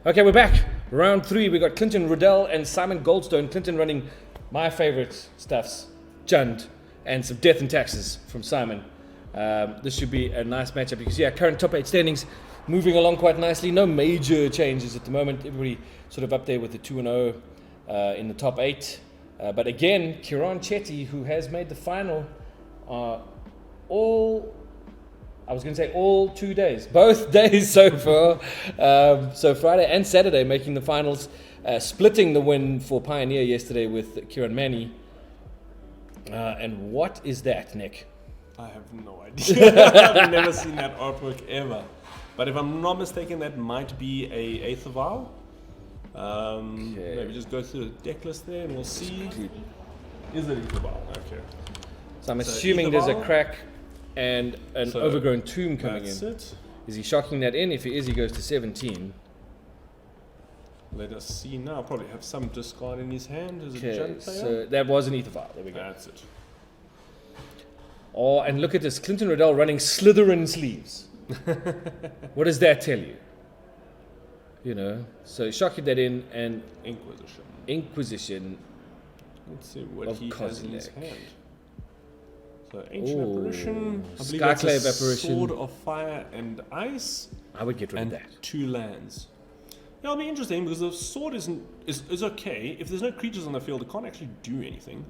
Okay, we're back. Round 3, we got Clintin, Riddell, and Simon Goldstone. Clintin running my favorite stuffs, Jund, and some Death and Taxes from Simon. This should be a nice matchup because, current top 8 standings moving along quite nicely. No major changes at the moment. Everybody sort of up there with the 2-0 in the top 8. But again, Kiran Chetty, who has made the final all 2 days, both days so far. So Friday and Saturday making the finals, splitting the win for Pioneer yesterday with Kiran Mani. And what is that, Nick? I have no idea. I've never seen that artwork ever. But if I'm not mistaken, that might be a Eighth of Owl. Maybe just go through the deck list there and we'll see. Is it Eighth of Owl? Okay. So I'm assuming there's a crack and an overgrown tomb coming in. It. Is he shocking that in? If he is, he goes to 17. Let us see now. Probably have some discard in his hand. Is it Jund player? So that was an Ether file. There we go. That's it. Oh, and look at this. Clintin Riddell running Slytherin sleeves. What does that tell you? You know, so shocking that in and Inquisition. Let's see what he has in his hand. So Ooh. Ancient Apparition, I believe Skyclave that's a Apparition. Sword of Fire and Ice, I would get rid and of that. 2 lands. Yeah, it'll be interesting because the sword is okay. If there's no creatures on the field, it can't actually do anything.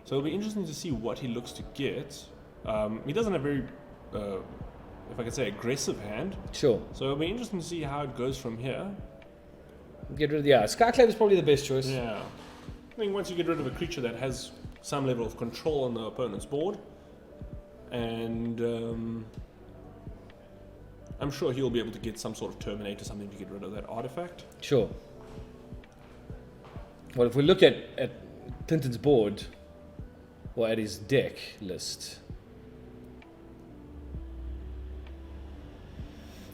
So it'll be interesting to see what he looks to get. He doesn't have very, if I can say, aggressive hand. Sure. So it'll be interesting to see how it goes from here. Get rid of Skyclave is probably the best choice. Yeah. I think once you get rid of a creature that has some level of control on the opponent's board, and I'm sure he'll be able to get some sort of terminate or something to get rid of that artifact. Sure. Well, if we look at Clinton's board, or at his deck list.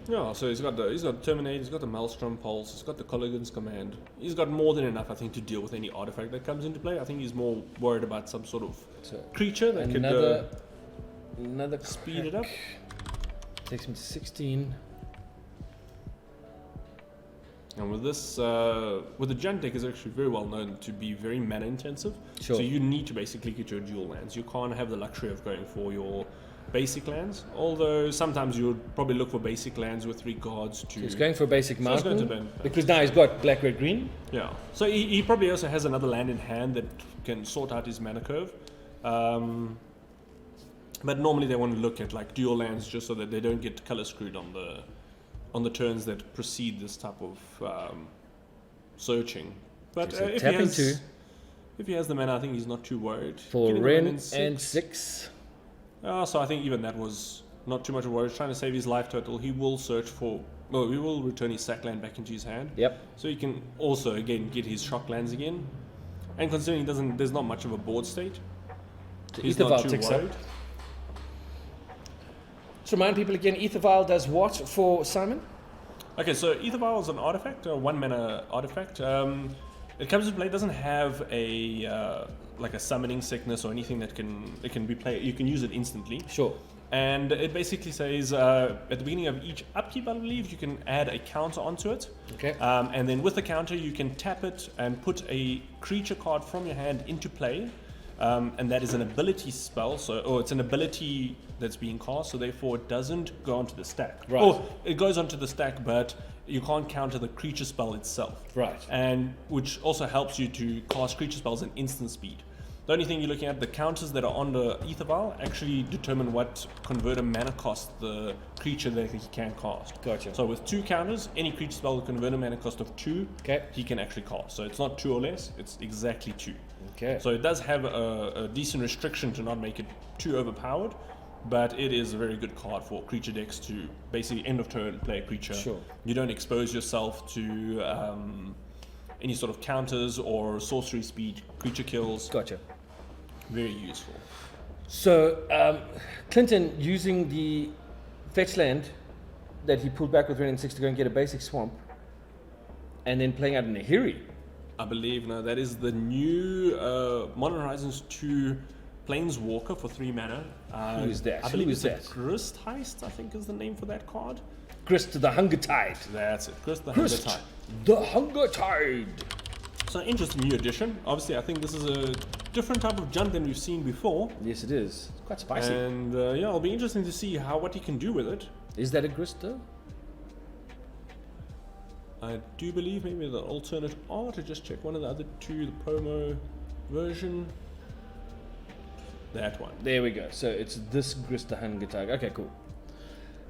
Yeah, so he's got terminate, he's got the Maelstrom Pulse, he's got the Colligan's Command. He's got more than enough, I think, to deal with any artifact that comes into play. I think he's more worried about some sort of creature that could another speed it up. Takes him to 16. And with this, with the Jund deck is actually very well known to be very mana intensive. Sure. So you need to basically get your dual lands. You can't have the luxury of going for your basic lands. Although sometimes you would probably look for basic lands with regards to. He's going for a basic mountain he's going to because now he's got black, red, green. Yeah. So he probably also has another land in hand that can sort out his mana curve. But normally they want to look at like dual lands just so that they don't get color screwed on the turns that precede this type of searching. But So if he has the mana, I think he's not too worried. For Getting Ren in and 6. So I think even that was not too much of a worry. He's trying to save his life total. He will search for. Well, he will return his sack land back into his hand. Yep. So he can also again get his shock lands again. And considering there's not much of a board state, he's not too worried. Let's remind people again, Ether Vial does what for Simon? Okay, so Ether Vial is an artifact, a 1 mana artifact. It comes into play. It doesn't have a like a summoning sickness or anything that can be played. You can use it instantly. Sure. And it basically says at the beginning of each upkeep, I believe, you can add a counter onto it. Okay. And then with the counter, you can tap it and put a creature card from your hand into play. And that is an ability spell, it's an ability that's being cast, so therefore it doesn't go onto the stack. Right. Or it goes onto the stack, but you can't counter the creature spell itself. Right. And which also helps you to cast creature spells at instant speed. The only thing you're looking at, the counters that are on the Ether Vial actually determine what converter mana cost the creature that he can cast. Gotcha. So with 2 counters, any creature spell with converter mana cost of 2, Okay. he can actually cast. So it's not 2 or less, it's exactly 2. Okay. So it does have a decent restriction to not make it too overpowered, but it is a very good card for creature decks to basically end of turn play a creature. Sure. You don't expose yourself to any sort of counters or sorcery speed creature kills. Gotcha. Very useful. So, Clinton using the fetch land that he pulled back with Ren and 6 to go and get a basic swamp, and then playing out in a Nahiri. I believe now that is the new Modern Horizons 2 Planeswalker for 3 mana. Who is that? I believe Who it's is that? Grist Heist, I think is the name for that card. Grist the Hunger Tide. That's it. Grist the Grist Hunger Tide. the Hunger Tide. So interesting new addition. Obviously, I think this is a different type of Junt than we've seen before. Yes, it is. It's quite spicy. And yeah, it'll be interesting to see what he can do with it. Is that a Grist though? I do believe maybe the alternate art, to just check one of the other two, the promo version. That one. There we go. So it's this Grist the Hunger Tide. Okay, cool.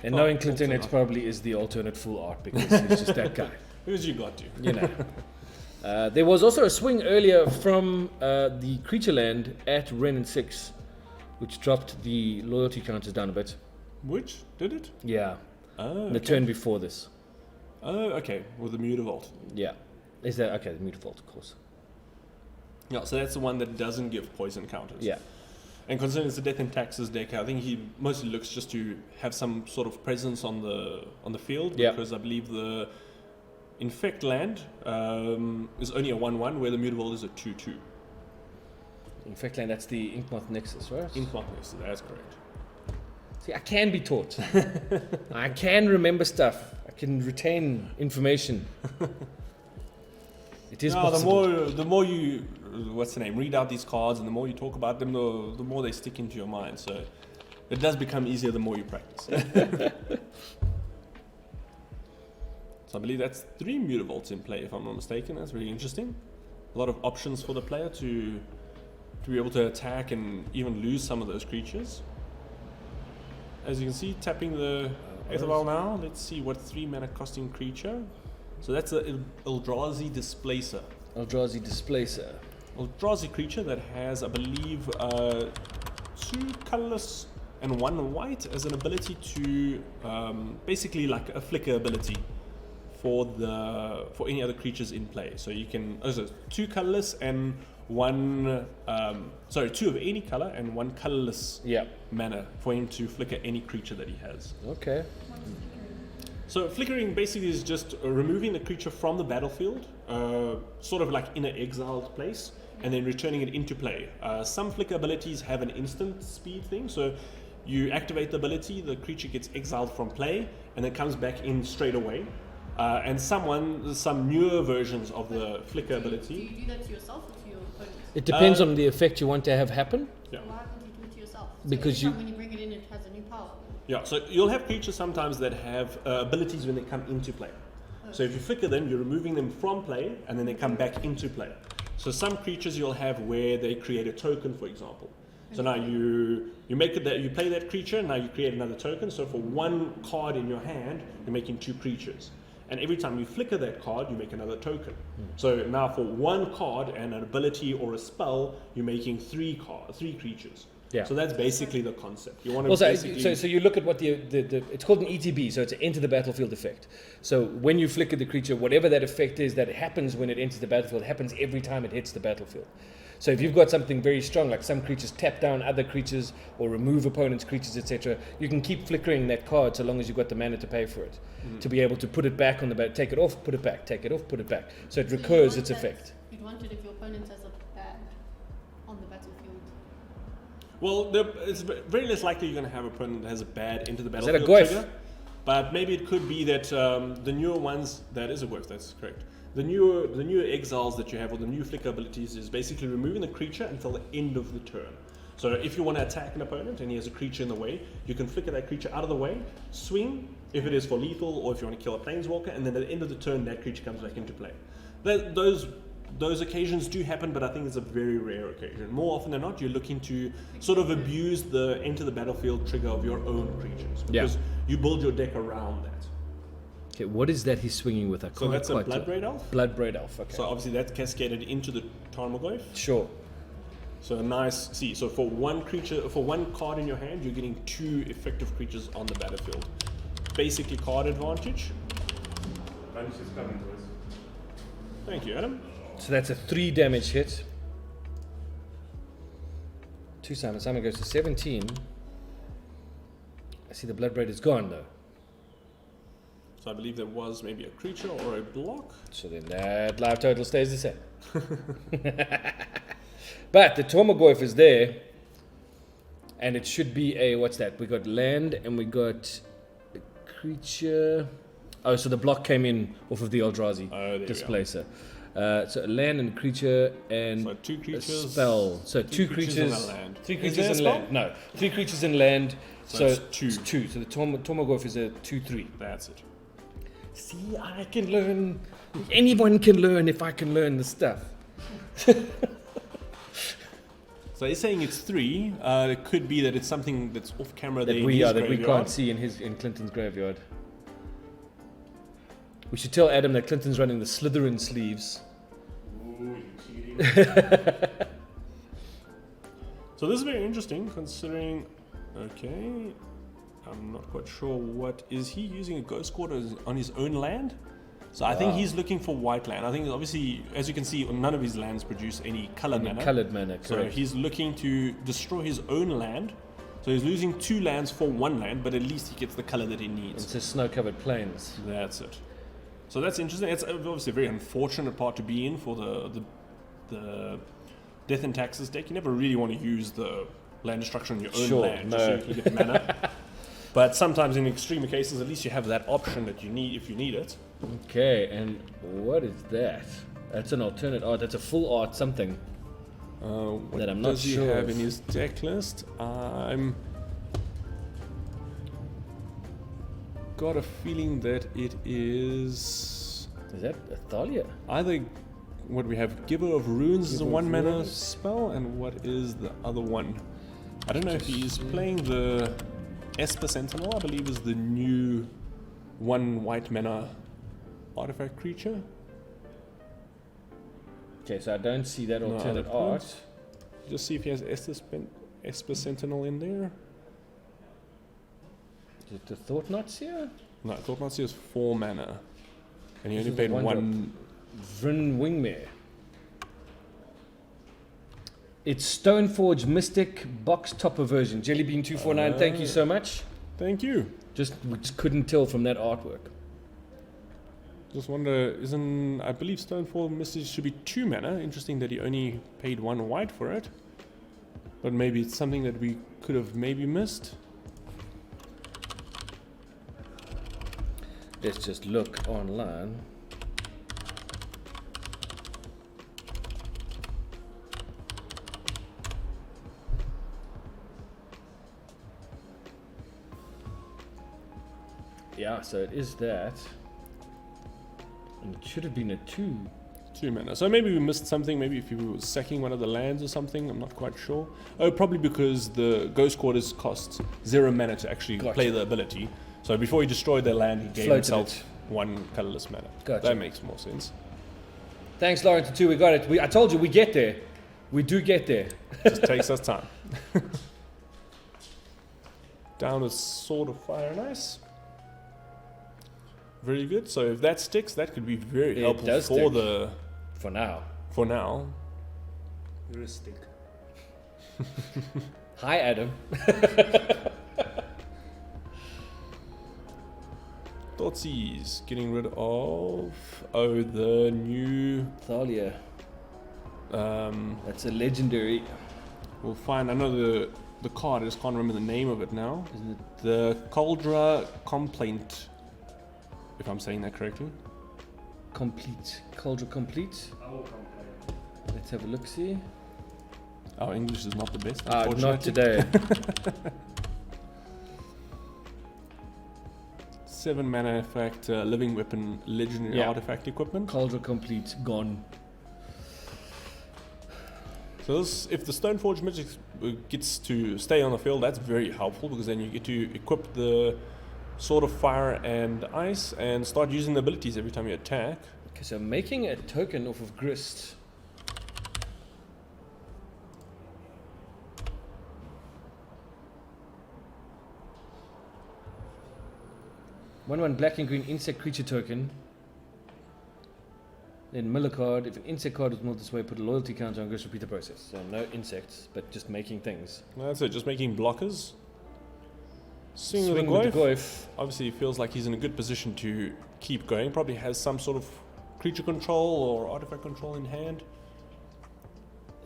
And Oh, knowing Clintin, it alternate. probably is the alternate full art because he's just that guy. Who's you got to? You know. There was also a swing earlier from the creature land at Ren and 6, which dropped the loyalty counters down a bit. Which? Did it? Yeah. Oh, The turn before this. Oh, okay. With the Mutavault. Yeah. Is that okay? The Mutavault, of course. Yeah, so that's the one that doesn't give poison counters. Yeah. And considering it's a Death and Taxes deck, I think he mostly looks just to have some sort of presence on the field. Yeah. Because I believe the Infect land is only a 1/1, where the Mutavault is a 2/2. In fact, like, that's the Inkmoth Nexus, right? Inkmoth Nexus, that's correct. See, I can be taught. I can remember stuff. I can retain information. It is possible. the more you, what's the name, read out these cards, and the more you talk about them, the more they stick into your mind. So it does become easier the more you practice. So I believe that's 3 Mutavaults in play, if I'm not mistaken. That's very interesting. A lot of options for the player to be able to attack and even lose some of those creatures. As you can see, tapping the Aetherwell now. Let's see what 3 mana costing creature. So that's a Eldrazi Displacer. Eldrazi Displacer. Eldrazi creature that has, I believe, 2 colorless and 1 white as an ability to basically like a flicker ability for any other creatures in play. So you can 2 colorless and 1 2 of any color and 1 colorless mana for him to flicker any creature that he has. Okay. So flickering basically is just removing the creature from the battlefield, sort of like in an exiled place, and then returning it into play. Some flicker abilities have an instant speed thing, so you activate the ability, the creature gets exiled from play, and then comes back in straight away. And some newer versions of the flicker ability. Do you do that to yourself or to your opponent? It depends on the effect you want to have happen. Yeah. Why can't you do it to yourself? Because every time when you bring it in, it has a new power. Yeah, so you'll have creatures sometimes that have abilities when they come into play. So if you flicker them, you're removing them from play, and then they come back into play. So some creatures you'll have where they create a token, for example. So now you make it that you play that creature, now you create another token. So for 1 card in your hand, you're making 2 creatures. And every time you flicker that card, you make another token. So now for 1 card and an ability or a spell, you're making 3 creatures. Yeah. So that's basically the concept. You want to Also, basically so you look at what the it's called an ETB, so it's an enter the battlefield effect. So when you flicker the creature, whatever that effect is that happens when it enters the battlefield, happens every time it hits the battlefield. So if you've got something very strong, like some creatures tap down other creatures or remove opponents' creatures, etc., you can keep flickering that card so long as you've got the mana to pay for it, to be able to put it back on the back, take it off, put it back, take it off, put it back. So it recurs its effect. You'd want it if your opponent has a bad on the battlefield. Well, it's very less likely you're going to have an opponent that has a bad into the Is that a battlefield Goif? trigger. But maybe it could be that the newer ones, that is a Goif, that's correct. The newer exiles that you have, or the new flicker abilities, is basically removing the creature until the end of the turn. So if you want to attack an opponent and he has a creature in the way, you can flicker that creature out of the way, swing if it is for lethal, or if you want to kill a planeswalker, and then at the end of the turn that creature comes back into play. Those occasions do happen, but I think it's a very rare occasion. More often than not, you're looking to sort of abuse the enter the battlefield trigger of your own creatures, because you build your deck around that. Okay, what is that he's swinging with? I So can't that's a quite Bloodbraid Elf. Bloodbraid Elf. Okay. So obviously that's cascaded into the Tarmogoyf. Sure. So a nice, so for 1 creature, for 1 card in your hand, you're getting 2 effective creatures on the battlefield. Basically card advantage. Thank you, Adam. So that's a 3 damage hit. 2 Simon. Simon goes to 17. I see the Bloodbraid is gone though. So I believe there was maybe a creature or a block. So then that life total stays the same. But the Tormagoyf is there. And it should be a, what's that? We got land and we got creature. Oh, so the block came in off of the Eldrazi there displacer. So a land and a creature and So 2 a creatures. spell. So two and creatures. a land. 3 Is creatures there a and spell? land. No, 3 creatures and land. So So it's 2. It's 2. So the Tormagorf is a 2/3. That's it. See, I can learn. Anyone can learn if I can learn the stuff. So he's saying it's 3. It could be that it's something that's off camera there That in we his are that we graveyard. can't see in Clinton's graveyard. We should tell Adam that Clinton's running the Slytherin sleeves. Ooh, you cheating. So this is very interesting considering. Okay, I'm not quite sure what is he using a Ghost Quarter on his own land. So I think Wow. he's looking for white land. I think obviously, as you can see, none of his lands produce any color mana. Coloured mana, So correct. he's looking to destroy his own land. So he's losing 2 lands for 1 land, but at least he gets the color that he needs. It's just snow-covered plains. That's it. So that's interesting. It's obviously a very unfortunate part to be in for the Death and Taxes deck. You never really want to use the land destruction on your own Sure, land, just so you can get mana. But sometimes in extreme cases, at least you have that option that you need if you need it. Okay, and what is that? That's an alternate art. That's a full art something. What That I'm not does he sure have of. in his deck list? I'm got a feeling that it is Is that a Thalia? either what we have, Giver of Runes is a Giver of 1 mana Runes. spell, and what is the other one? I don't know if he's playing the Esper Sentinel, I believe is the new 1 white mana artifact creature. Okay, so I don't see that No, alternate I don't. art. Just see if he has Esper Sentinel in there. Is it the Thought Knots here? No, I thought Nazi is 4 mana. And he This only is paid the one 1. Vryn Wingmare. It's Stoneforge Mystic box topper version. Jellybean 249. Thank you so much. Thank you. We just couldn't tell from that artwork. Just wonder, I believe Stonefall Message should be 2 mana. Interesting that he only paid 1 white for it. But maybe it's something that we could have maybe missed. Let's just look online. Yeah, so it is that. And it should have been a 2. 2 mana. So maybe we missed something. Maybe if he was sacking one of the lands or something. I'm not quite sure. Oh, probably because the Ghost Quarters costs 0 mana to actually Gotcha. play the ability. So before he destroyed their land, he gave Floated himself it. 1 colorless mana. Gotcha. That makes more sense. Thanks, Lauren, too. We got it. I told you, we get there. We do get there. Just takes us time. Down a Sword of Fire and Ice. Very good. So if that sticks, that could be very It helpful does for stick. For now. for now. You're a stick. Hi, Adam. Thoughtseize, getting rid of the new Thalia. That's a legendary, we'll find, I know the card, I just can't remember the name of it now. isn't it? The Cauldra Complaint, if I'm saying that correctly. Complete. Cauldron Complete. I will complain. Let's have a look, see. Our English is not the best, Not unfortunately. today. 7 mana effect, living weapon, legendary Yeah. artifact equipment. Cauldron Complete, gone. So this, if the Stoneforge Magic gets to stay on the field, that's very helpful because then you get to equip the Sword of Fire and Ice and start using the abilities every time you attack. Okay, so making a token off of Grist. One black and green insect creature token. Then mill a card. If an insect card is milled this way, put a loyalty counter on Grist, repeat the process. So no insects, but just making things. That's it, just making blockers. Swing Swing with with the the Goyf. Goyf. Obviously, he feels like he's in a good position to keep going. Probably has some sort of creature control or artifact control in hand.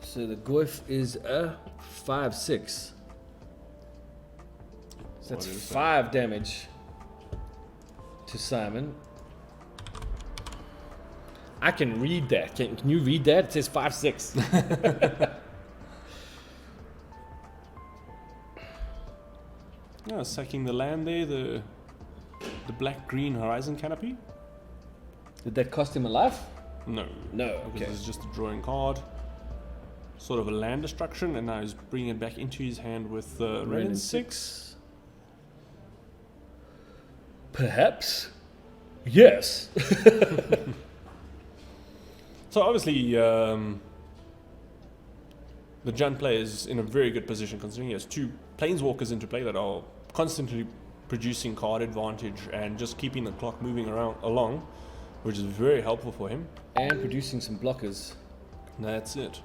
So the Goyf is a 5/6. So that's What is that? 5 damage. to Simon. I can read that. Can you read that? It says 5/6. Yeah, sacking the land there, the black-green horizon canopy. Did that cost him a life? No. No. Because Okay. it's just a drawing card. Sort of a land destruction, and now he's bringing it back into his hand with red and 6. Perhaps. Yes. So obviously, the Jund player is in a very good position considering he has 2 planeswalkers into play that are constantly producing card advantage and just keeping the clock moving along, which is very helpful for him. And producing some blockers. That's it.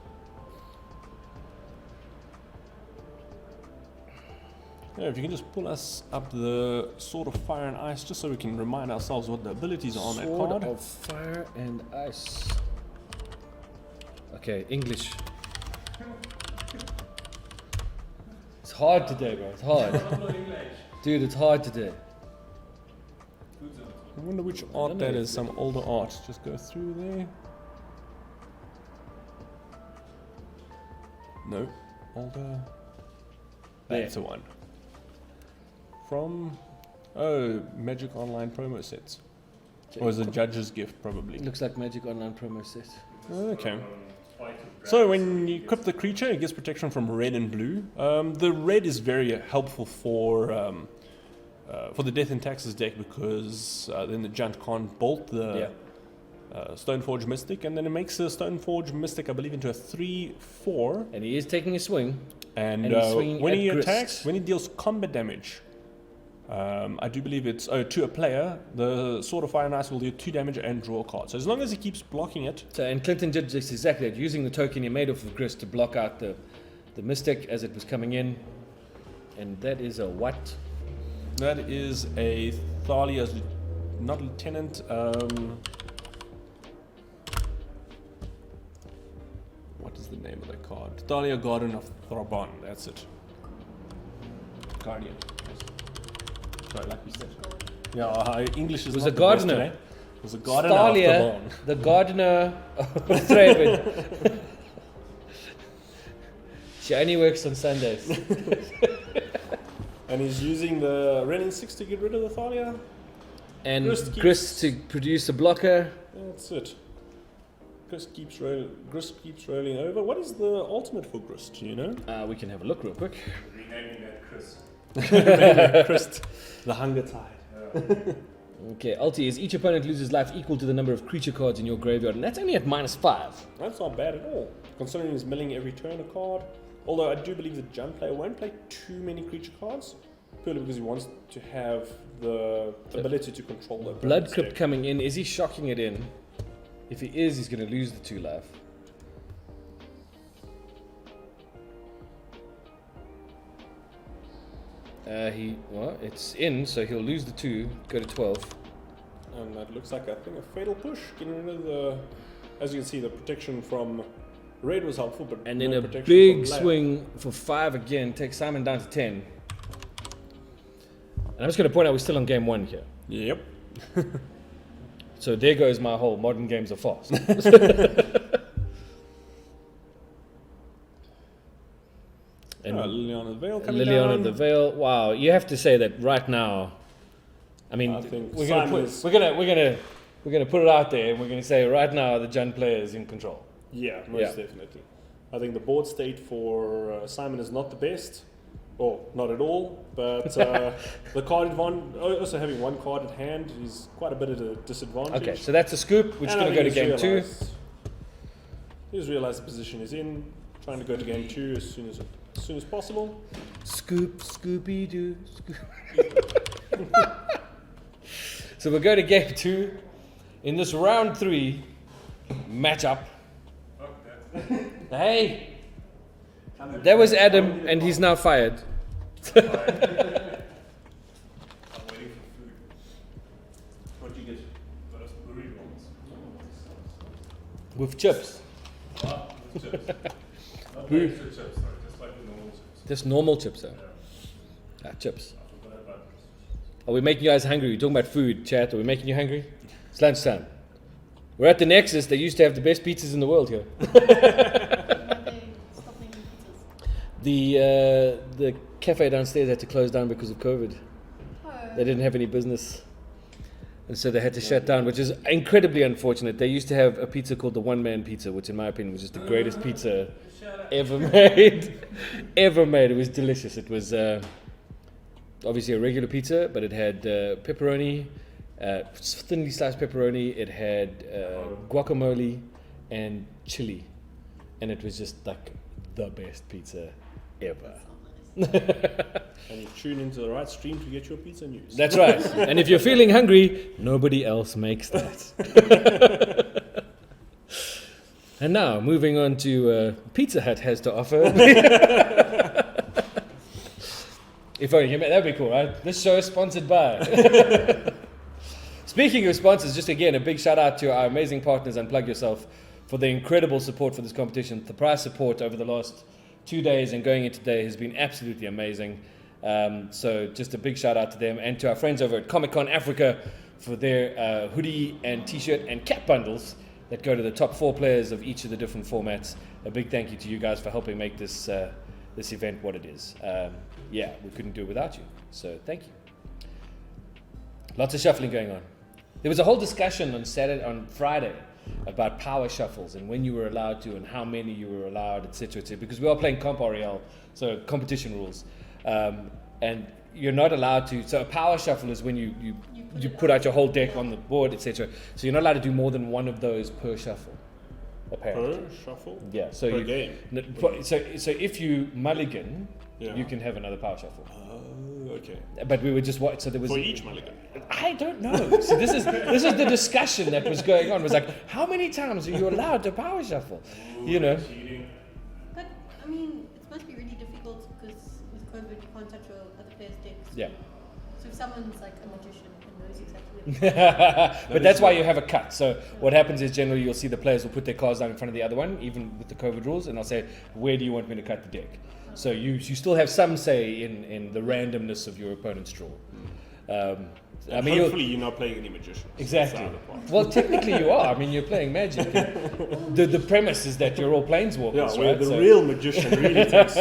Yeah, if you can just pull us up the Sword of Fire and Ice, just so we can remind ourselves what the abilities are on that Sword card. of Fire and Ice. Okay, English. It's hard today, bro. It's hard. Dude, it's hard today. I wonder which don't art know that if is, some older art. Just go through there. No, older. There. That's the one. From, Magic Online promo sets. Or is it Judge's Gift, probably. It looks like Magic Online promo set. Okay. So when you equip the creature, it gets protection from red and blue. The red is very helpful for the Death and Taxes deck because then the Jund can't bolt the Stoneforge Mystic, and then it makes the Stoneforge Mystic, I believe, into a 3/4. And he is taking a swing. And, And he's swinging when at he Grist. attacks, when he deals combat damage, I do believe it's to a player, the Sword of Fire and Ice will do 2 damage and draw a card. So as long as he keeps blocking it, So, and Clinton did just exactly that, using the token he made off of Grist to block out the Mystic as it was coming in. And that is a what? that is a Thalia's, not Lieutenant. What is the name of that card? Thalia, Garden of Thraban. That's it. Guardian. Sorry, like we said. Yeah, English is Was not a the best gardener. today. It was a gardener of Thalia, Thraban. the gardener of Thraben. She only works on Sundays. And he's using the Renin 6 to get rid of the Thalia. And Grist Grist to produce a blocker. That's it. Grist keeps rolling over. What is the ultimate for Grist? Do you know? We can have a look real quick. Renaming that Chris. Grist, the Hunger Tide. Okay, ulti is each opponent loses life equal to the number of creature cards in your graveyard, and that's only at -5. That's not bad at all, considering he's milling every turn a card. Although I do believe the Jund player won't play too many creature cards, purely because he wants to have the ability to control the Blood opponent's Crypt deck. coming in. Is he shocking it in? If he is, he's going to lose the 2 life. It's in, so he'll lose the 2, go to 12. And that looks like, I think, a fatal push. Getting rid of the, as you can see, the protection from red was helpful, but And then no a protection big from black. swing for 5 again, takes Simon down to 10. And I'm just going to point out we're still on game 1 here. Yep. So there goes my whole modern games are fast. And Liliana the Veil coming Liliana down. the Veil. Wow, you have to say that right now. I mean, I think we're gonna Simon put, is- we're gonna put it out there, and we're gonna say right now the Jund player is in control. Yeah, most Yeah. definitely. I think the board state for Simon is not the best. Or not at all, but the card also having one card at hand is quite a bit of a disadvantage. Okay, so that's a scoop. We're just And I gonna go to think game 2. He's realized the position he's in, trying to go to game 2 as soon as possible. Scoop, Scooby Doo. So we'll go to game 2 in this round 3 matchup. Hey, that was Adam, and he's now fired. I'm waiting for food. What do you get? First burritos. With chips. With chips. Not Bur- extra chips, sorry, just like the normal chips. Just normal chips, though. Yeah. Ah, chips. I forgot about Are we making you guys hungry? We're talking about food, chat. Are we making you hungry? It's lunchtime. We're at the Nexus. They used to have the best pizzas in the world here. Why they stop making pizzas? The cafe downstairs had to close down because of COVID. Oh. They didn't have any business. And so they had to shut down, which is incredibly unfortunate. They used to have a pizza called the One Man Pizza, which in my opinion was just the greatest pizza ever made. Ever made. It was delicious. It was obviously a regular pizza, but it had pepperoni, thinly sliced pepperoni. It had guacamole and chili. And it was just like the best pizza ever. And you tune into the right stream to get your pizza news. That's right. And if you're feeling hungry, nobody else makes that. And now, moving on to Pizza Hut has to offer. If only that would be cool, right? This show is sponsored by. Speaking of sponsors, just again, a big shout out to our amazing partners, Unplug Yourself, for the incredible support for this competition. The prize support over the last 2 days and going into today has been absolutely amazing. So just a big shout out to them and to our friends over at Comic Con Africa for their hoodie and t-shirt and cap bundles that go to the top 4 players of each of the different formats. A big thank you to you guys for helping make this this event what it is. Yeah, we couldn't do it without you. So thank you. Lots of shuffling going on. There was a whole discussion on Friday about power shuffles and when you were allowed to and how many you were allowed, etc., because we are playing Comp REL, so competition rules, and you're not allowed to. So a power shuffle is when you put out your whole deck on the board, etc. So you're not allowed to do more than one of those per shuffle, apparently. Per shuffle? Yeah. So Per game? So if you mulligan, Yeah. you can have another power shuffle. Oh, okay. But we were just so there was For each mulligan. I don't know. So this is the discussion that was going on. It was like, how many times are you allowed to power shuffle? You know. But, I mean, it must be really difficult because with COVID you can't touch your other player's decks. Yeah. So if someone's like a magician and knows exactly what But that's why you have a cut. So what happens is generally you'll see the players will put their cards down in front of the other one, even with the COVID rules, and I'll say, where do you want me to cut the deck? So you still have some say in the randomness of your opponent's draw. I mean, hopefully you're not playing any magicians. Exactly. That's the other part. Well, technically you are. I mean, you're playing Magic. The premise is that you're all planeswalkers, Yeah, where right? the real magician really takes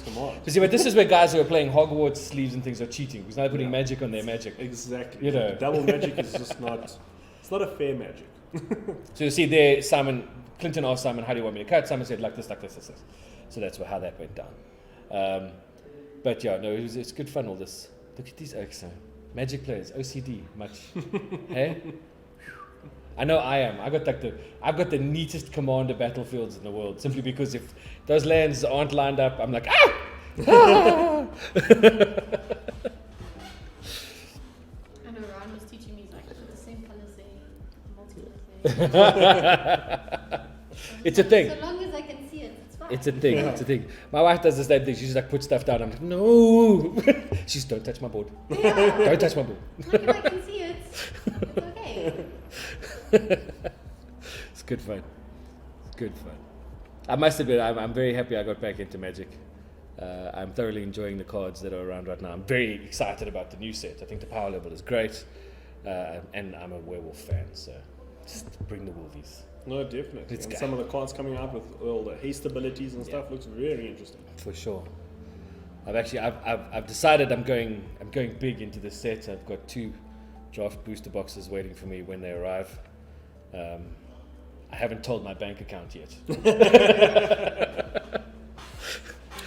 command. You see, but this is where guys who are playing Hogwarts sleeves and things are cheating because now they're putting magic on their magic. Exactly. You know. Double magic is just not. It's not a fair magic. So you see there, Clintin asked Simon, how do you want me to cut? Simon said, like this, like this, like this. So that's how that went down. But yeah, no, it's good fun, all this. Look at these oaks, Magic players, OCD, much. Hey? I know I am. I've got the neatest commander battlefields in the world, simply because if those lands aren't lined up, I'm like, ah! Ah! I know Ryan was teaching me like the same colours there, multiple there. It's a thing. So long as I can see it, it's fine. It's a thing. It's a thing. My wife does the same thing. She just like puts stuff down. I'm like, no. She's don't touch my board. Yeah. Don't touch my board. Like if I can see it, it's okay. It's good fun. It's good fun. I must admit, I'm very happy I got back into Magic. I'm thoroughly enjoying the cards that are around right now. I'm very excited about the new set. I think the power level is great, and I'm a werewolf fan. So just bring the wolvies. No, definitely. It's And good. some of the cards coming out with all the haste abilities and stuff looks very interesting. For sure. I've decided I'm going big into this set. I've got 2 draft booster boxes waiting for me when they arrive. I haven't told my bank account yet.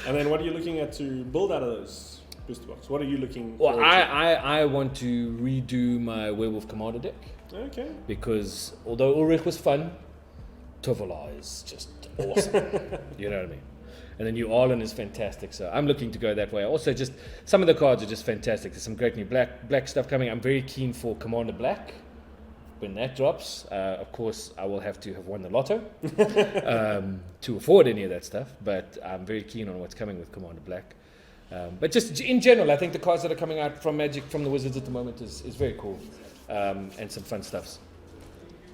And then what are you looking at to build out of those booster boxes? What are you looking Well, forward I want to redo my Werewolf Commander deck to? Okay. because although Ulrich was fun, Tovola is just awesome. You know what I mean? And then New Arlen is fantastic, so I'm looking to go that way. Also, just some of the cards are just fantastic. There's some great new black stuff coming. I'm very keen for Commander Black. When that drops, of course, I will have to have won the lotto to afford any of that stuff. But I'm very keen on what's coming with Commander Black. But just in general, I think the cards that are coming out from Magic, from the Wizards at the moment is very cool and some fun stuffs.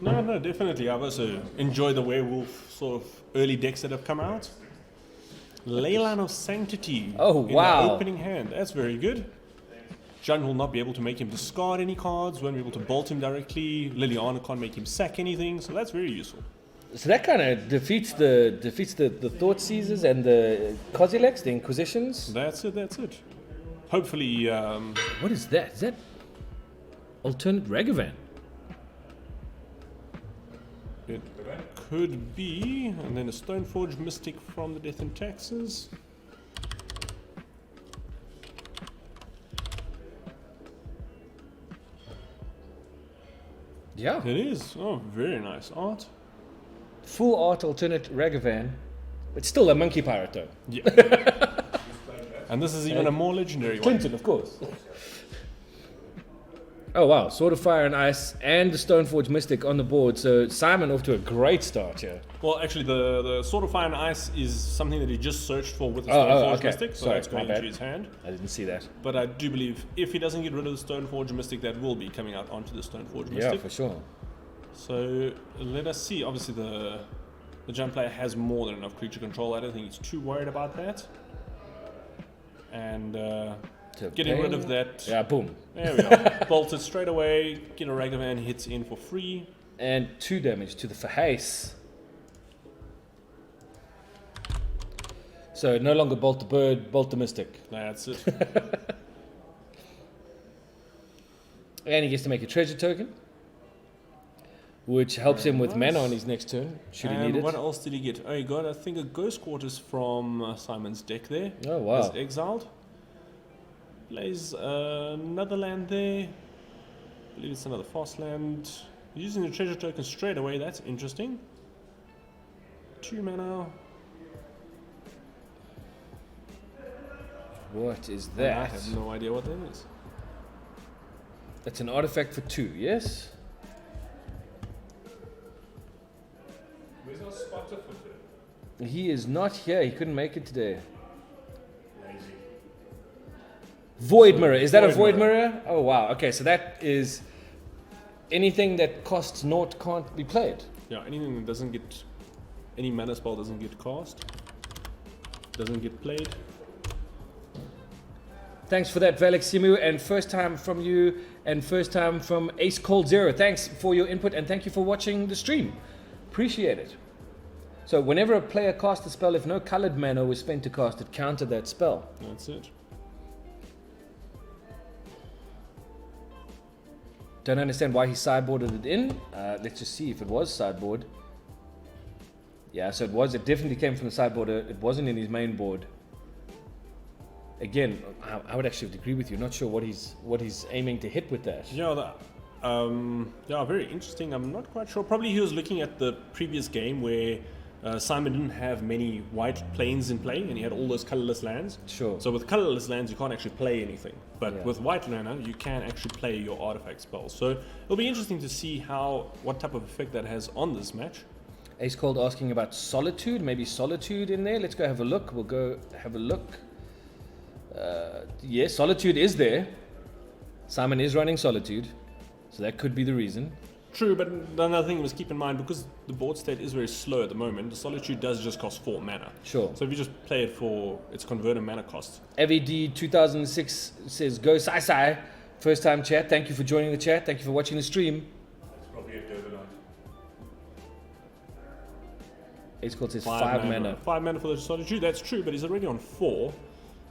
No, definitely. I've also enjoyed the werewolf sort of early decks that have come out. Leyline of Sanctity. Oh, in wow. the opening hand. That's very good. Jund will not be able to make him discard any cards, won't be able to bolt him directly. Liliana can't make him sack anything, so that's very useful. So that kind of defeats the Thought Seizers and the Kozileks, the Inquisitions. That's it. Hopefully, What is that? Is that alternate Ragavan? it could be. And then a Stoneforge Mystic from the Death and Taxes. Yeah. It is. Oh, very nice art. Full art alternate Ragavan. It's still a monkey pirate though. Yeah. And this is even a more legendary one. Clintin, of course. Oh wow, Sword of Fire and Ice and the Stoneforge Mystic on the board. So Simon off to a great start here. Well, actually, the Sword of Fire and Ice is something that he just searched for with the Oh, Stoneforge okay. Mystic, so Sorry, that's going my into bad. his hand. I didn't see that. But I do believe if he doesn't get rid of the Stoneforge Mystic, that will be coming out onto the Stoneforge Yeah, Mystic. for sure. So let us see. Obviously, the Jund player has more than enough creature control. I don't think he's too worried about that. And getting rid of that. Yeah, boom. There we go. Bolt it straight away. Get a Ragavan, hits in for free. And 2 damage to the Verhees. So no longer bolt the bird, bolt the mystic. That's it. And he gets to make a treasure token, which helps him with Nice. mana on his next turn, should he And need it. what else did he get? Oh, he got, I think, a Ghost Quarters from Simon's deck there. Oh, wow. He's exiled. Plays another land there. I believe it's another fast land. Using the treasure token straight away, that's interesting. 2 mana. What is I that? have no idea what that is. That's an artifact for 2, yes? Where's our spotter for today? He is not here, he couldn't make it today. Lazy. Void So, Mirror, is that a Void Void Mirror? Oh wow, okay, so that is anything that costs naught can't be played. Yeah, anything that doesn't get... Any mana spell doesn't get cast. Doesn't get played. Thanks for that, Valek Simu, and first time from you, and first time from Ace Cold Zero. Thanks for your input, and thank you for watching the stream. Appreciate it. So whenever a player casts a spell, if no colored mana was spent to cast it, counter that spell. That's it. Don't understand why he sideboarded it in. Let's just see if it was sideboard. Yeah, so it was. It definitely came from the sideboard. It wasn't in his main board. Again, I would actually agree with you. Not sure what he's aiming to hit with that. Yeah, yeah, very interesting. I'm not quite sure. Probably he was looking at the previous game where Simon didn't have many white planes in play, and he had all those colorless lands. Sure. So with colorless lands, you can't actually play anything. But Yeah. with white mana, you can actually play your artifact spells. So it'll be interesting to see what type of effect that has on this match. Ace Cold asking about Solitude. Maybe Solitude in there. Let's go have a look. We'll go have a look. Yes, Solitude is there. Simon is running Solitude. So that could be the reason. True, but another thing was keep in mind, because the board state is very slow at the moment, the Solitude does just cost 4 mana. Sure. So if you just play it for its converted mana cost. AVD 2006 says, go Sai Sai. First time chat. Thank you for joining the chat. Thank you for watching the stream. It's probably a Durbanite. Ace Cold says 5 mana. 5 mana for the Solitude, that's true, but he's already on 4.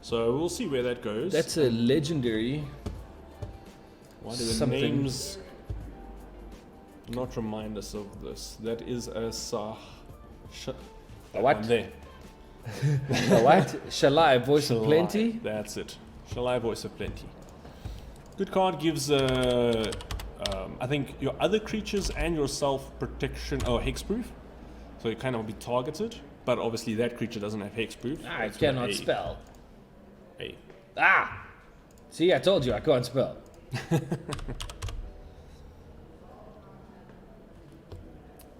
So we'll see where that goes. That's a legendary. Why do the something. names not remind us of this? That is a A what? There. A what? Shalai, voice of Shalai, plenty. That's it. Shalai, voice of plenty. Good card gives, I think, your other creatures and yourself protection, hexproof. So you kind of be targeted, but obviously that creature doesn't have hexproof. I That's cannot why spell. A. Ah! See, I told you I can't spell.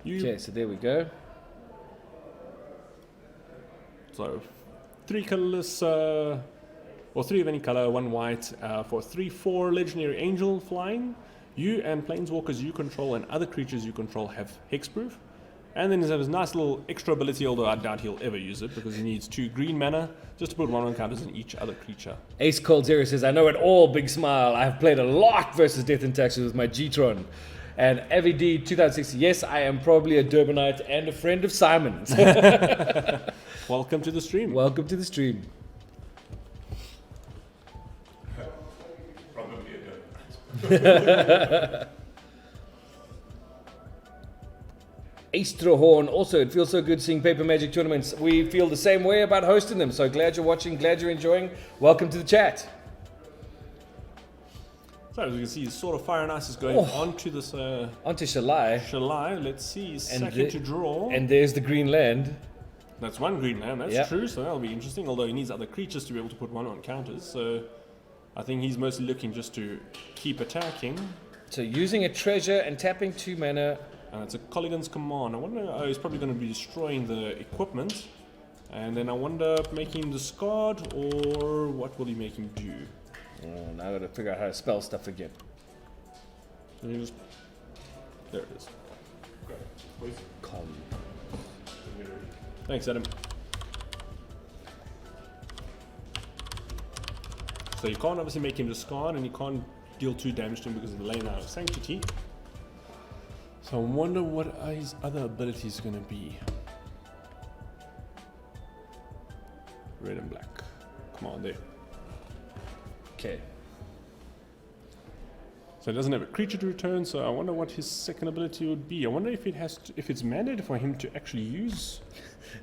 Okay, so there we go. So 3 colorless, or 3 of any color, 1 white, for 3/4 legendary angel flying. You and planeswalkers you control and other creatures you control have hexproof. And then he has his nice little extra ability, although I doubt he'll ever use it because he needs 2 green mana just to put 1/1 counters in each other creature. Ace Cold Zero says, I know it all, big smile. I've played a lot versus Death and Taxes with my G-Tron. And AVD 2060, yes, I am probably a Durbanite and a friend of Simon's. Welcome to the stream. Welcome to the stream. Probably a good. Astrahorn, also, it feels so good seeing Paper Magic tournaments. We feel the same way about hosting them. So glad you're watching, glad you're enjoying. Welcome to the chat. So as you can see, Sword of Fire and Ice is going onto this Onto Shalai. Shalai. Let's see, second the- to draw. And there's the green land. That's 1 green land, that's Yep. true, so that'll be interesting, although he needs other creatures to be able to put 1/1 counters, so I think he's mostly looking just to keep attacking. So using a treasure and tapping 2 mana. And it's a Colligan's Command. I wonder, he's probably going to be destroying the equipment. And then I wonder, making him discard, or what will he make him do? Oh, now I gotta figure out how to spell stuff again. And he just, there it is. Please. Com. Thanks, Adam. So you can't obviously make him discard, and you can't deal 2 damage to him because of the lane out of Sanctity. So I wonder what his other abilities are going to be. Red and black. Come on, there. Okay. So he doesn't have a creature to return, so I wonder what his second ability would be. I wonder if it has to, if it's mandated for him to actually use.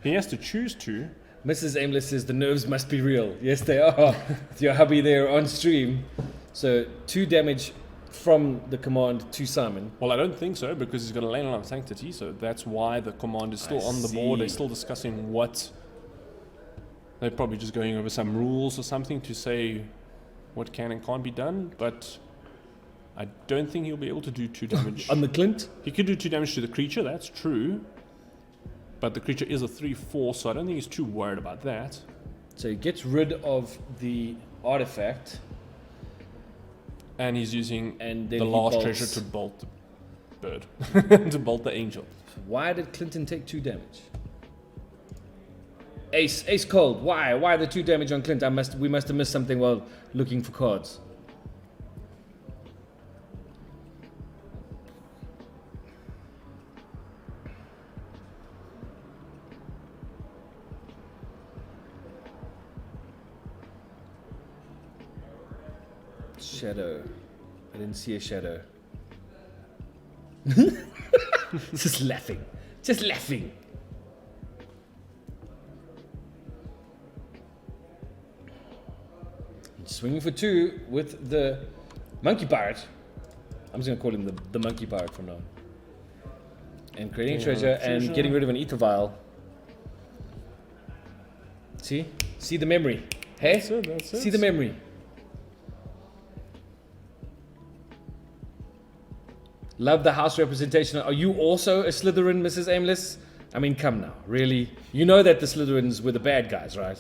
He has to choose to. Mrs. Aimless says the nerves must be real. Yes, they are. With your hubby there on stream. So 2 damage from the command to Simon. Well, I don't think so, because he's got a lane on Sanctity, so that's why the command is still on the board. They're still discussing what... They're probably just going over some rules or something to say what can and can't be done, but I don't think he'll be able to do 2 damage. On the Clint? He could do 2 damage to the creature, that's true. But the creature is a 3/4, so I don't think he's too worried about that. So he gets rid of the artifact. And he's using And then the he last bolts. treasure to bolt the bird. To bolt the angel. So why did Clinton take 2 damage? Ace Cold. Why the 2 damage on Clint? We must have missed something while looking for cards. Shadow. I didn't see a shadow. Just laughing. Just laughing. Swinging for 2 with the Monkey Pirate. I'm just going to call him the Monkey Pirate from now. And creating treasure and getting rid of an Ether Vial. See? See the memory. Hey? That's it. See the memory. Love the house representation. Are you also a Slytherin, Mrs. Aimless? I mean, come now. Really? You know that the Slytherins were the bad guys, right?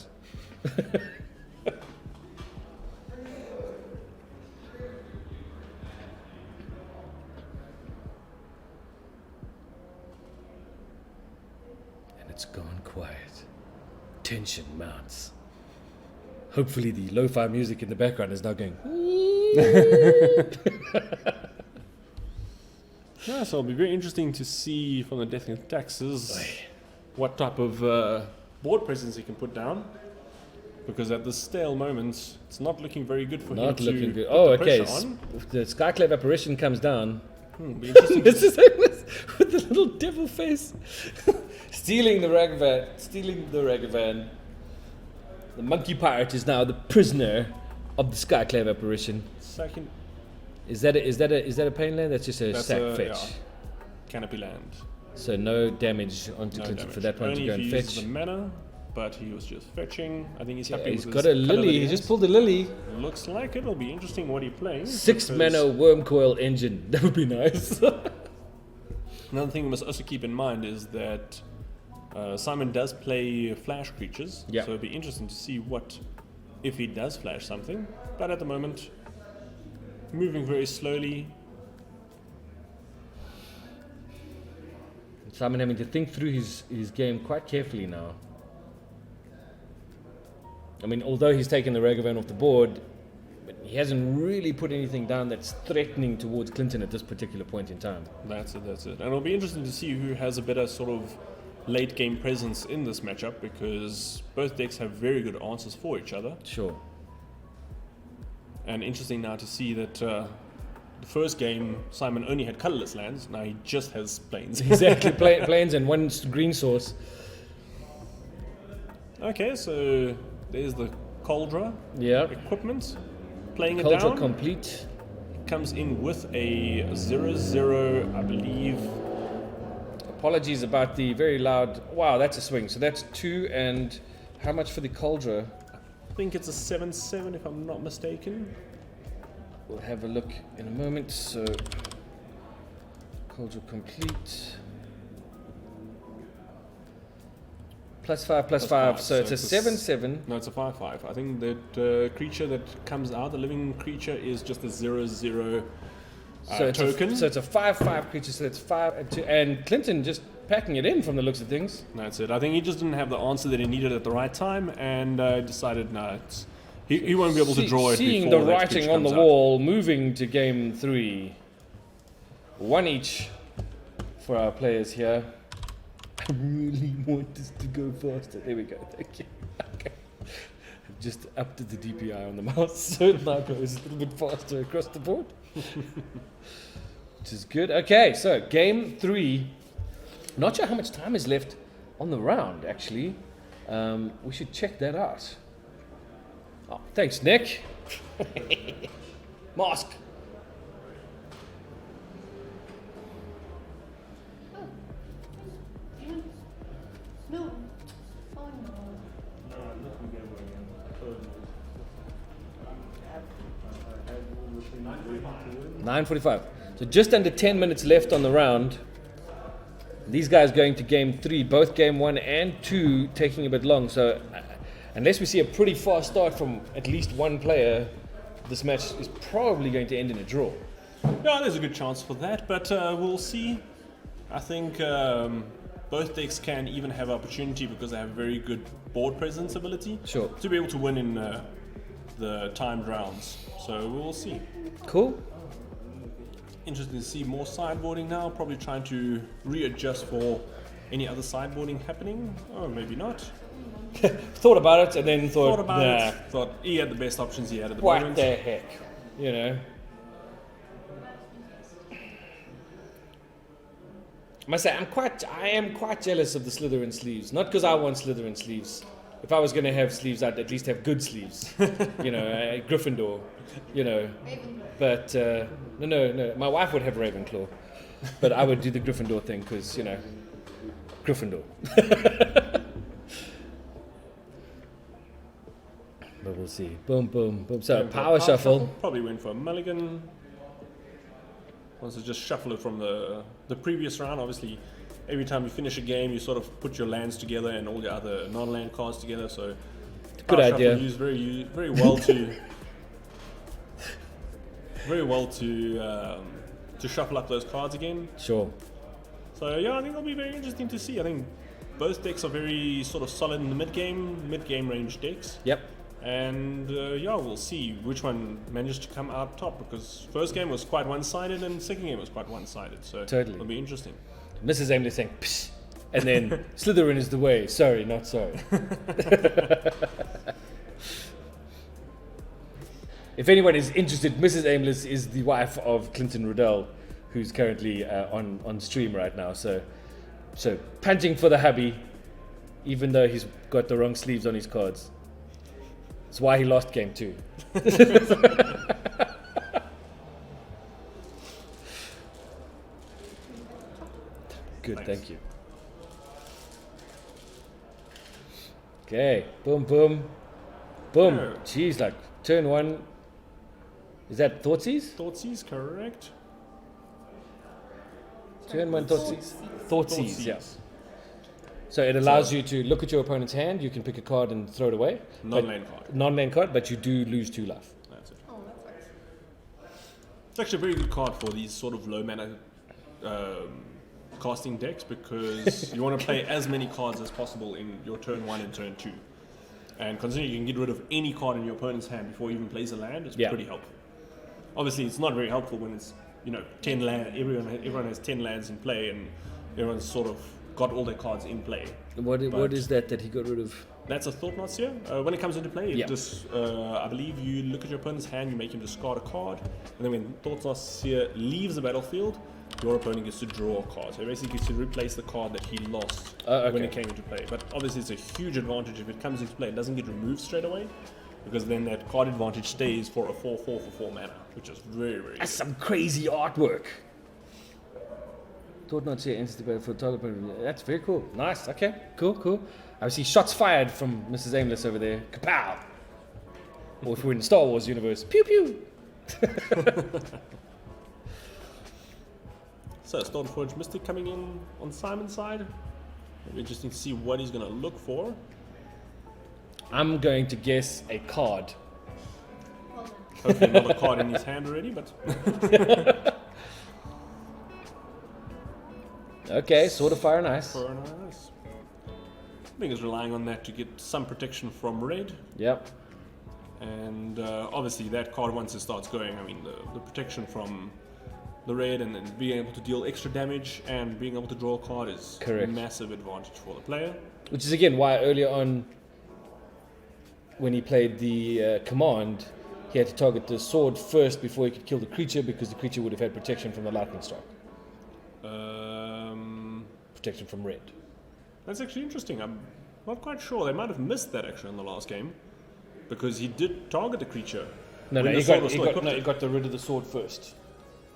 It's gone quiet. Tension mounts. Hopefully the lo-fi music in the background is now going. Yeah, so it'll be very interesting to see from the Death and Taxes what type of board presence he can put down. Because at this stale moment, it's not looking very good for him Not to looking good. put Oh, the okay. pressure on. If the Skyclave apparition comes down. Be interesting to This is with the little devil face. Stealing the Ragavan. The monkey pirate is now the prisoner of the Skyclave apparition. second. Is that a pain land? That's just a That's sack a fetch. Canopy land. So no damage onto No Clinton damage. for that one Only to go if and he uses fetch. the mana, but he was just fetching. I think he's happy He's with got his a colour that lily. He has. just pulled a lily. Looks like it'll be interesting what he plays. 6 because mana worm coil engine. That would be nice. Another thing we must also keep in mind is that Simon does play flash creatures. Yeah. So it'd be interesting to see if he does flash something. But at the moment, moving very slowly. Simon having to think through his game quite carefully now. I mean, although he's taken the Ragavan off the board, but he hasn't really put anything down that's threatening towards Clinton at this particular point in time. That's it. And it'll be interesting to see who has a better sort of late game presence in this matchup, because both decks have very good answers for each other. Sure. And interesting now to see that the first game, Simon only had colorless lands. Now he just has plains. Exactly, plains and one green source. Okay, so there's the Cauldron Yeah. equipment. Playing it Culture down. complete. Comes in with a 0/0, I believe. Apologies about the very loud. Wow, that's a swing. So that's 2 and how much for the Cauldron? I think it's a 7/7 if I'm not mistaken. We'll have a look in a moment. So Cauldron complete. +5, +5. So it's a 7/7. No, it's a 5/5. I think that creature that comes out, the living creature, is just a 0/0 So it's token. so it's a 5/5 creature. So it's 5 and 2. And Clinton just packing it in from the looks of things. That's it. I think he just didn't have the answer that he needed at the right time, and decided no, he won't be able to draw it. Seeing before the that writing creature on the comes out. wall, moving to game 3. 1 each for our players here. I really want this to go faster. There we go. Thank you. Okay. I've just upped the DPI on the mouse, so it now goes a little bit faster across the board. Which is good. Okay, so game 3. Not sure how much time is left on the round, actually. We should check that out. Oh, thanks, Nick. Mask. No. Oh no. No, I'm looking again. I 9:45. So just under 10 minutes left on the round. These guys going to game 3, both game 1 and 2 taking a bit long. So unless we see a pretty fast start from at least one player, this match is probably going to end in a draw. Yeah, there's a good chance for that, but we'll see. I think both decks can even have opportunity because they have very good board presence ability. Sure. To be able to win in the timed rounds. So we'll see. Cool. Interesting to see more sideboarding now, probably trying to readjust for any other sideboarding happening. Or maybe not. Thought about it and then Thought thought, about nah, it, thought he had the best options he had at the what moment. the heck, you know. I must say, I am quite jealous of the Slytherin sleeves. Not because I want Slytherin sleeves. If I was going to have sleeves, I'd at least have good sleeves. You know, Gryffindor, you know. Ravenclaw. But no, my wife would have Ravenclaw, but I would do the Gryffindor thing because, you know, Gryffindor. But we'll see. Boom, boom, boom. So Going for a power shuffle. Probably went for a mulligan. Wants to just shuffle it from the previous round. Obviously, every time you finish a game, you sort of put your lands together and all your other non-land cards together. So Good power idea. shuffle used very well to very well to shuffle up those cards again. Sure. So yeah, I think it'll be very interesting to see. I think both decks are very sort of solid in the mid-game range decks. Yep. And yeah, we'll see which one manages to come out top, because first game was quite one-sided and second game was quite one-sided. So Totally. it'll be interesting. Mrs. Aimley saying, psh, and then Slytherin is the way. Sorry, not sorry. If anyone is interested, Mrs. Aimless is the wife of Clintin Riddell, who's currently on stream right now. So punching for the hubby, even though he's got the wrong sleeves on his cards. That's why he lost game 2. Good, Thanks. thank you. Okay, boom, boom, boom. Yeah. Jeez, like turn 1. Is that Thoughtseize? Thoughtseize, correct. Turn 1 Thoughtseize. Thoughtseize, yeah. Thoughtseize. So it allows you to look at your opponent's hand. You can pick a card and throw it away. Non-lane card. Non-lane card, but you do lose 2 life. That's it. Oh, that sucks. It's actually a very good card for these sort of low mana casting decks because you want to play as many cards as possible in your turn 1 and turn 2. And considering you can get rid of any card in your opponent's hand before you even plays a land, it's pretty helpful. Obviously, it's not very helpful when it's 10 land. Everyone has 10 lands in play, and everyone's sort of got all their cards in play. What is that he got rid of? That's a Thought-Knot Seer. When it comes into play, Yeah. I believe you look at your opponent's hand, you make him discard a card, and then when Thought-Knot Seer leaves the battlefield, your opponent gets to draw a card. So he basically gets to replace the card that he lost when it came into play. But obviously it's a huge advantage if it comes into play. It doesn't get removed straight away, because then that card advantage stays for a 4/4 for 4 mana, which is very, very That's good. some crazy artwork. Thought not see instant for target. That's very cool. Nice. Okay. Cool. I see shots fired from Mrs. Aimless over there. Kapow! Or if we're in the Star Wars universe, pew pew. So Stoneforge Mystic coming in on Simon's side. It'll be interesting to see what he's going to look for. I'm going to guess a card. Well done. Hopefully not a card in his hand already, but Okay, Sword of Fire and Ice. for nice. I think he's relying on that to get some protection from red. Yep. And obviously that card, once it starts going, I mean the protection from the red and then being able to deal extra damage and being able to draw a card is Correct. a massive advantage for the player. Which is again why earlier on, when he played the command, he had to target the sword first before he could kill the creature, because the creature would have had protection from the lightning strike. Protection from red. That's actually interesting. I'm not quite sure. They might have missed that actually in the last game, because he did target the creature. No, when he the sword got, was he, still got, equipped. no, he got rid of the sword first.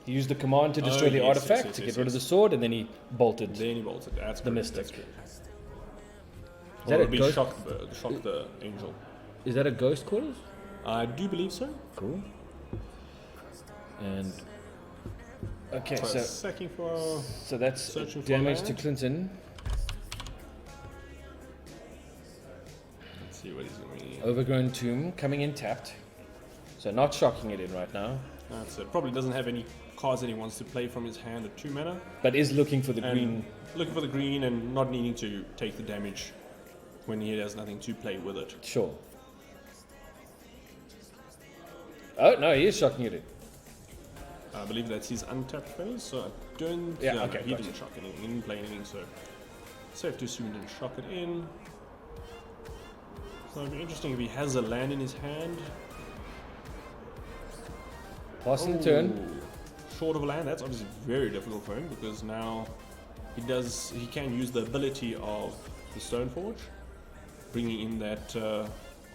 He used the command to destroy the yes, artifact yes, to yes, get rid of yes. the sword, and then he bolted. Then he bolted. That's The correct, Mystic. That's correct. Is Or that it a would be ghost? shock the angel. Is that a ghost quarters? I do believe so. Cool. And okay, So so sacking for that's searching for damage to land. Clinton. Let's see what he's going to. Overgrown Tomb coming in tapped. So not shocking it in right now, That's it. Probably doesn't have any cards that he wants to play from his hand at 2 mana. but is looking for the And green. looking for the green and not needing to take the damage when he has nothing to play with it. Sure. Oh no, he is shocking it in. I believe that's his untapped phase, so I don't. Yeah, no, okay, he gotcha. didn't shock anything. He didn't play anything, so safe to assume he didn't shock it in. So it'd be interesting if he has a land in his hand. Passing the turn. Ooh, short of a land. That's obviously very difficult for him, because now he can use the ability of the Stoneforge, bringing in that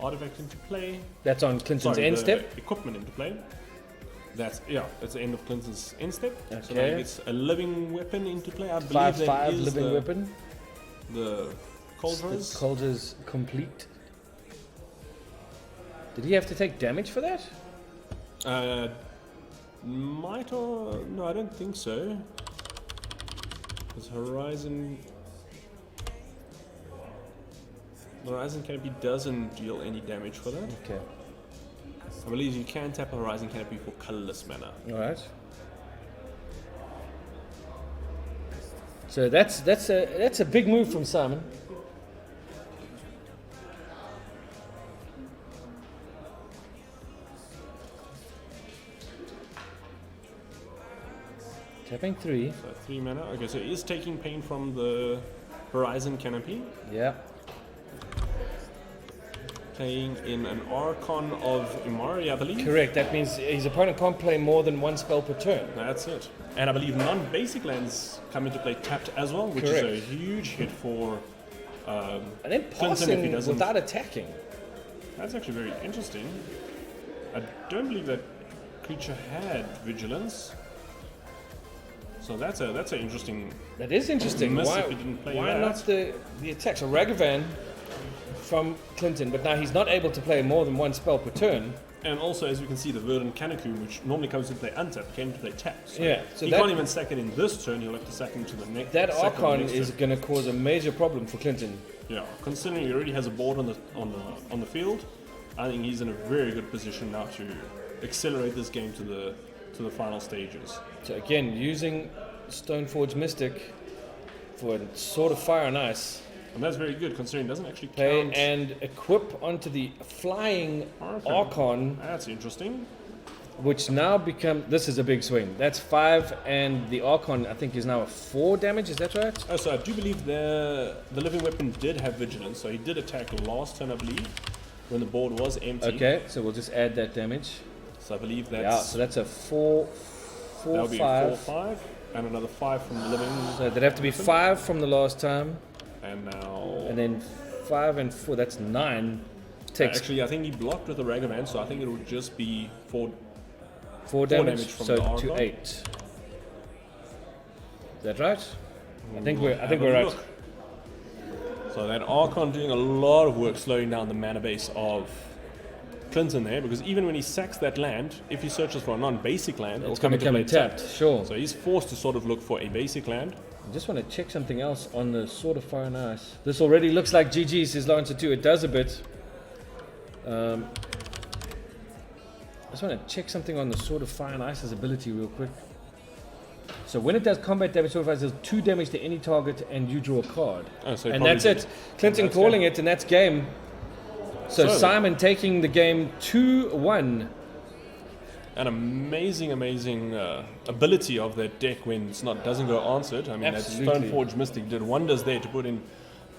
artifact into play. That's on Clinton's Sorry, end the step. equipment into play. That's the end of Clinton's end step. So now Okay. he gets a living weapon into play. I believe that 5/5 is living the, weapon. The Cauldrons. Cauldrons complete. Did he have to take damage for that? Might or no, I don't think so. Because Horizon Canopy doesn't deal any damage for that. Okay. I believe you can tap a Horizon Canopy for colorless mana. All right. So that's a big move from Simon. Tapping 3. So 3 mana. Okay, so he is taking pain from the Horizon Canopy. Yeah. Playing in an Archon of Imari, I believe. Correct. That means his opponent can't play more than one spell per turn. That's it. And I believe non-basic lands come into play tapped as well, which Correct. is a huge hit for And then Clinton if he passing doesn't. without attacking. That's actually very interesting. I don't believe that creature had vigilance. So that's an interesting. That is interesting. Miss Why, if he didn't play why that. not the attack? So Ragavan from Clinton, but now he's not able to play more than one spell per turn. And also, as you can see, the Verdant Canaku, which normally comes into play untapped, came to play tapped. So Yeah, so he that- can't even sack it in this turn. He'll have to sack it into the next. That sack on the Archon next is turn. going to cause a major problem for Clinton. Yeah, considering he already has a board on the field, I think he's in a very good position now to accelerate this game to the final stages. So again, using Stoneforge Mystic for a Sword of Fire and Ice. And that's very good considering it doesn't actually Play count. and equip onto the Flying Okay. Archon, That's interesting. which now become. This is a big swing. That's 5, and the Archon I think is now a 4 damage. Is that right? Oh, so I do believe the living weapon did have vigilance, so he did attack last turn, I believe, when the board was empty. Okay, so we'll just add that damage. So I believe that's Yeah, so that's a 4, that would be 5. a 4-5, and another 5 from the living, So there'd have to be 5 from the last time, and now. and then 5 and 4. That's 9. Takes Actually, I think he blocked with the Ragavan, so I think it would just be 4. 4 damage, damage from so the to Archon. 8. Is that right? I think we're Have a right. look. So that Archon doing a lot of work slowing down the mana base of Clintin there, because even when he sacks that land, if he searches for a non-basic land, It's it'll come going to into come play in tapped. Sure. So he's forced to sort of look for a basic land. I just want to check something else on the Sword of Fire and Ice. This already looks like GG, says Lancer 2. It does a bit. I just want to check something on the Sword of Fire and Ice's ability real quick. So when it does combat damage, Sword of Fire does 2 damage to any target and you draw a card. Oh, so he And probably that's did. it. Clinton That's calling game. it, and that's game. So So- Simon taking the game 2-1. An amazing ability of that deck when it's not doesn't go answered. I mean, Absolutely. that Stoneforge Mystic did wonders there to put in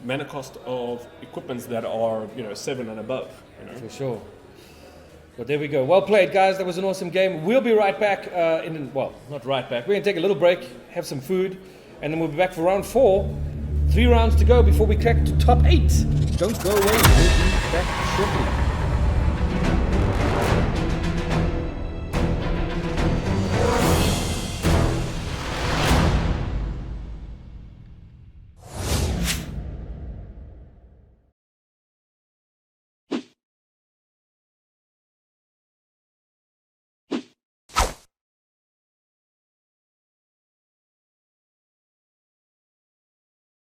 mana cost of equipments that are 7 and above. For sure. Well, there we go. Well played, guys. That was an awesome game. We'll be right back not right back. We're going to take a little break, have some food, and then we'll be back for round 4. 3 rounds to go before we crack to top 8. Don't go away. We'll be back shortly.